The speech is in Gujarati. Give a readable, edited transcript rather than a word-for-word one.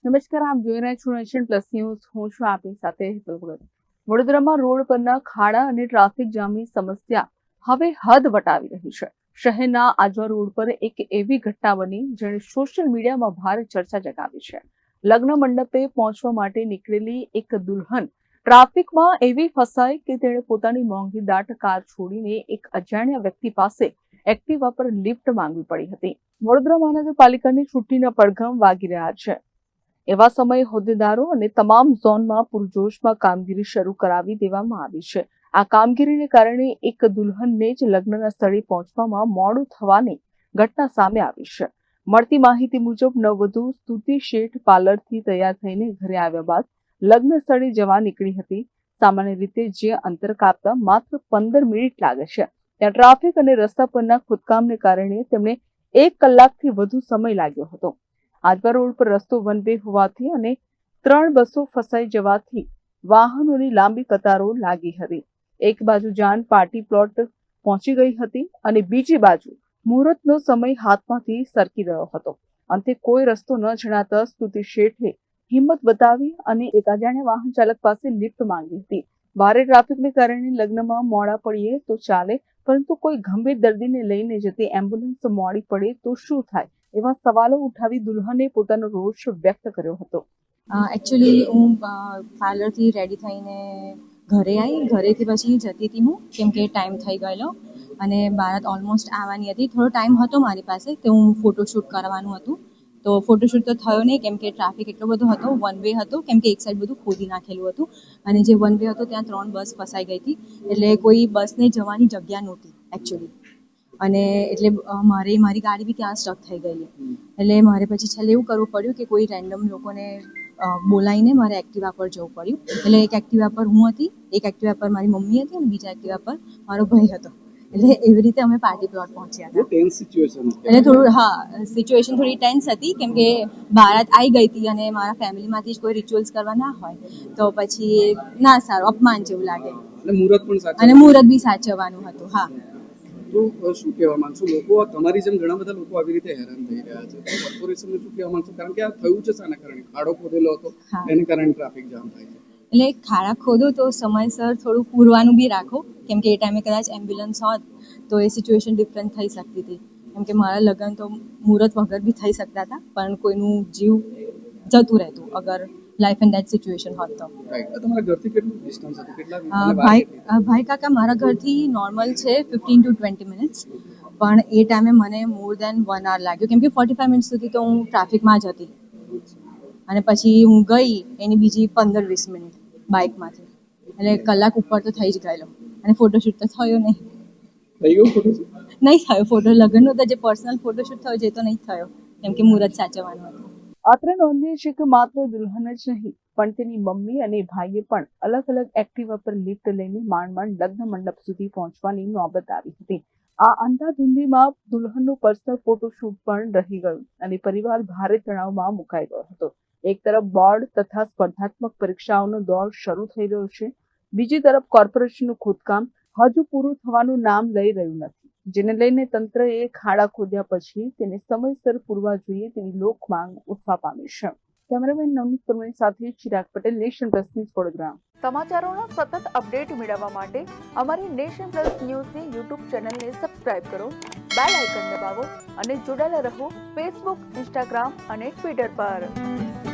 નમસ્કાર, આપ જોઈ રહ્યા છો નેશન પ્લસ ન્યૂઝ. હું છું આપની સાથે હેતલ ભગત. વડોદરામાં રોડ પરના ખાડા અને ટ્રાફિક જામની સમસ્યા હવે હદ વટાવી રહી છે. શહેરના આજવા રોડ પર એક એવી ઘટના બની જેણે સોશિયલ મીડિયામાં ભારે ચર્ચા જગાવી છે. લગ્ન મંડપે પહોંચવા માટે નીકળેલી એક દુલ્હન ટ્રાફિકમાં એવી ફસાઈ કે તેણે પોતાની મોંઘી દાટ કાર છોડીને એક અજાણ્યા વ્યક્તિ પાસે એક્ટિવા પર લિફ્ટ માંગવી પડી હતી. વડોદરા મહાનગરપાલિકાની છૂટીના પડઘમ વાગી રહ્યા છે. એવા સમયે હોદ્દેદારો અને તમામ ઝોનમાં પૂરજોશમાં કામગીરી શરૂ કરાવી દેવામાં આવી છે. આ કામગીરીને કારણે એક દુલ્હનને જ લગ્નના સ્થળે પહોંચવામાં મોડું થવાની ઘટના સામે આવી છે. મળતી માહિતી મુજબ નવવધુ સ્તુતિ શેઠ પાર્લરથી તૈયાર થઈને ઘરે આવ્યા બાદ લગ્ન સ્થળે જવા નીકળી હતી. સામાન્ય રીતે જે અંતર કાપતા માત્ર 15 મિનિટ લાગે છે, ત્યાં ટ્રાફિક અને રસ્તા પરના ખોદકામને કારણે તેમને 1 કલાકથી વધુ સમય લાગ્યો હતો. આજવા રોડ પર રસ્તો વન વે હોવાથી અને 3 બસો ફસાઈ જવાથી વાહનોની લાંબી કતારો લાગી હતી. એક બાજુ જાન પાર્ટી પ્લોટ પહોંચી ગઈ હતી અને બીજી બાજુ મુહૂર્તનો સમય હાથમાંથી સરકી રહ્યો હતો. અંતે કોઈ રસ્તો ન જણાતા સ્તુતિ શેઠે હિંમત બતાવી અને એક અજાણ્યા વાહન ચાલક પાસે લિફ્ટ માંગી હતી. ભારે ટ્રાફિકને કારણે લગ્નમાં મોડા પડીએ તો ચાલે, પરંતુ કોઈ ગંભીર દર્દીને લઈને જતી એમ્બ્યુલન્સ મોડી પડે તો શું થાય? એવા સવાલો ઉઠાવી દુલ્હને પોતાનો રોષ વ્યક્ત કર્યો હતો. એકચ્યુઅલી હું પાર્લરથી રેડી થઈને ઘરે આવી. ઘરેથી પછી જતી હતી હું, કેમ કે ટાઈમ થઈ ગયેલો અને બારાત ઓલમોસ્ટ આવવાની હતી. થોડો ટાઈમ હતો મારી પાસે, તો હું ફોટોશૂટ કરવાનું હતું. તો ફોટોશૂટ તો થયો નહીં, કેમ કે ટ્રાફિક એટલો બધો હતો. વન વે હતો, કેમ કે એક સાઈડ બધું ખોદી નાખેલું હતું અને જે વન વે હતો ત્યાં 3 બસ ફસાઈ ગઈ હતી. એટલે કોઈ બસને જવાની જગ્યા નહોતી એકચ્યુઅલી. અને એટલે મારી ગાડી બી ત્યાં સ્ટક થઈ ગયેલી. એટલે મારે પછી છેલ્લે એવું કરવું પડ્યું કે કોઈ રેન્ડમ લોકોને બોલાવીને મારે એક્ટિવા પર જવું પડ્યું. એટલે એક એક્ટિવા પર હું હતી, એક એક્ટિવા પર મારી મમ્મી હતી અને બીજા એક્ટિવા પર મારો ભાઈ હતો. એટલે એવી રીતે અમે પાર્ટી પ્લોટ પહોંચ્યા હતા. એટલે થોડું સિચ્યુએશન થોડી ટેન્સ હતી, કેમ કે બારાત આવી ગઈ હતી અને મારા ફેમિલીમાંથી જ કોઈ રિચ્યુઅલ્સ કરવા ના હોય તો પછી ના સારું, અપમાન જેવું લાગે. અને મુહૂર્ત બી સાચવવાનું હતું. હા, તો શું કહેવા માંગશો? લોકો તમારી જેમ ઘણા બધા લોકો આવી રીતે હેરાન થઈ રહ્યા છે, તો કોર્પોરેશનને શું કહેવા માંગશો? કારણ કે આ થયું છે શાના કારણે? ખાડો ખોદેલો હતો, એને કારણે ટ્રાફિક જામ થાય છે. એટલે ખાડા ખોદો તો સમયસર થોડું પૂરવાનું બી રાખો, કેમ કે એ ટાઈમે કદાચ એમ્બ્યુલન્સ હોત તો એ સિચ્યુએશન ડિફરન્ટ થઈ શકતી હતી. કેમ કે મારા લગ્ન તો મુહૂર્ત વગર બી થઈ શકતા હતા, પણ કોઈનું જીવ જતું રહેતું અગર લાઈફ એન્ડ ડેથ સિચ્યુએશન હોત તો. તમારા ઘરથી કેટલું ડિસ્ટન્સ હતું? કેટલા ભાઈ કાકા મારા ઘરથી નોર્મલ છે 15 to 20 મિનિટ્સ, પણ એ ટાઈમે મને મોર દેન 1 hour લાગ્યો, કેમ કે 45 મિનિટ સુધી તો હું ટ્રાફિકમાં જ હતી અને પછી હું ગઈ એની બીજી 15-20 મિનિટ બાઇકમાંથી. એટલે કલાક ઉપર તો થઈ જ ગયેલો અને ફોટોશૂટ તો થયો નહીં. નહીં થયો ફોટો. લગ્નનો તો જે પર્સનલ ફોટોશૂટ થયો છે તો નહીં થયો, કેમ કે મુહૂર્ત સાચવવાનું હતું. અત્રે નોંધનીય છે કે માત્ર દુલ્હન જ નહીં, પણ તેની મમ્મી અને ભાઈએ પણ અલગ અલગ એક્ટિવા પર લિફ્ટ લઈને માંડ લગ્ન મંડપ સુધી પહોંચવાની નોબત આવી હતી. આ અંધાધૂંધીમાં દુલ્હનનું પર્સનલ ફોટોશૂટ પણ રહી ગયું અને પરિવાર ભારે તણાવમાં મુકાઈ ગયો હતો. એક તરફ બોર્ડ તથા સ્પર્ધાત્મક પરીક્ષાઓનો દોર શરૂ થઈ રહ્યો છે, બીજી તરફ કોર્પોરેશનનું ખોદકામ હજુ પૂરું થવાનું નામ લઈ રહ્યું નથી, જેને લઈને તંત્રએ ખાડા ખોદ્યા પછી તેને સમયસર પૂરવા જોઈએ તેવી લોક માંગ ઉઠવા પામી છે. કેમેરામેન નવનીત પરમાર સાથે Chirag Patel, Nation Plus News, Vadodara. સમાચારોના સતત અપડેટ મેળવવા માટે અમારી નેશન પ્લસ ન્યૂઝની યુટ્યુબ ચેનલને સબસ્ક્રાઇબ કરો, બેલ આઇકન દબાવો અને જોડાયેલા રહો ફેસબુક, ઇન્સ્ટાગ્રામ અને ટ્વિટર પર.